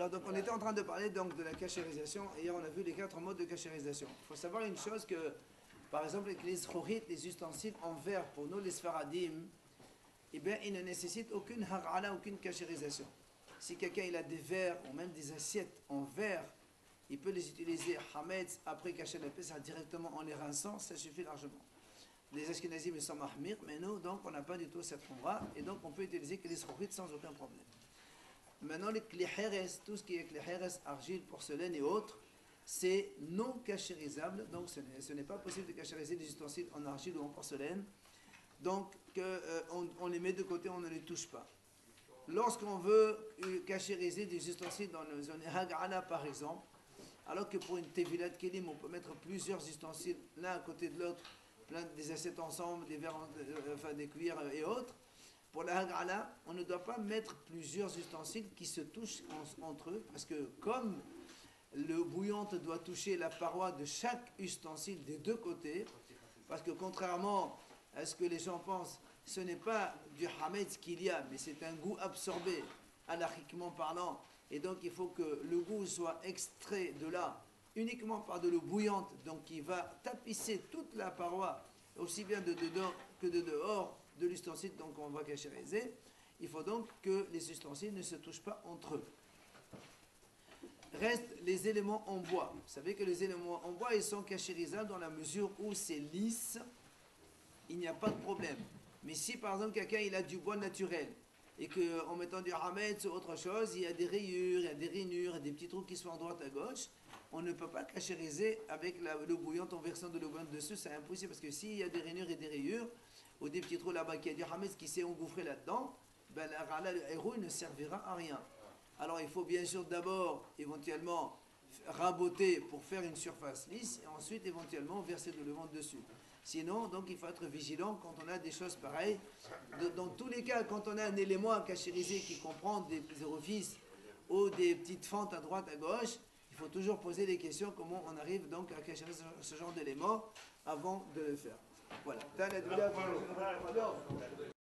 Alors donc on était en train de parler donc de la cachérisation et hier on a vu les 4 modes de cachérisation. Il faut savoir une chose que, par exemple avec les zkhourit, les ustensiles en verre pour nous les sfaradim, eh bien ils ne nécessitent aucune har'ala, aucune cachérisation. Si quelqu'un il a des verres ou même des assiettes en verre, il peut les utiliser hametz après cacher la pesa directement en les rinçant, ça suffit largement. Les Ashkenazim ils sont mahmir, mais nous donc on n'a pas du tout cette omra et donc on peut utiliser que les zkhourit sans aucun problème. Maintenant, les kliheres, tout ce qui est kliheres, argile, porcelaine et autres, c'est non cachérisable. Donc, ce n'est pas possible de cachériser des ustensiles en argile ou en porcelaine. Donc, on les met de côté, on ne les touche pas. Lorsqu'on veut cachériser des ustensiles dans une zone hag'ala, par exemple, alors que pour une tevilat kelim, on peut mettre plusieurs ustensiles l'un à côté de l'autre, plein des assiettes ensemble, des verres, enfin des cuillères et autres. Pour la hag'ala, on ne doit pas mettre plusieurs ustensiles qui se touchent entre eux, parce que comme le bouillante doit toucher la paroi de chaque ustensile des deux côtés, parce que contrairement à ce que les gens pensent, ce n'est pas du hametz qu'il y a, mais c'est un goût absorbé, halachiquement parlant, et donc il faut que le goût soit extrait de là uniquement par de l'eau bouillante, donc qui va tapisser toute la paroi, aussi bien de dedans que de dehors, de l'ustensile, donc on va cachériser. Il faut donc que les ustensiles ne se touchent pas entre eux. Restent les éléments en bois. Vous savez que les éléments en bois, ils sont cachérisables dans la mesure où c'est lisse, il n'y a pas de problème. Mais si par exemple quelqu'un il a du bois naturel et qu'en mettant du hametz ou autre chose, il y a des rayures, il y a des rainures, des petits trous qui sont à droite à gauche, on ne peut pas cachériser avec l'eau bouillante en versant de l'eau bouillante dessus, c'est impossible parce que s'il y a des rainures et des rayures, ou des petits trous là-bas, qui a du hametz qui s'est engouffré là-dedans, ben le héros ne servira à rien. Alors il faut bien sûr d'abord, éventuellement, raboter pour faire une surface lisse, et ensuite éventuellement verser de l'eau dessus. Sinon, donc il faut être vigilant quand on a des choses pareilles. Dans tous les cas, quand on a un élément à cachériser qui comprend des orifices ou des petites fentes à droite, à gauche, il faut toujours poser des questions, comment on arrive donc à cachériser ce genre d'éléments avant de le faire. Voilà.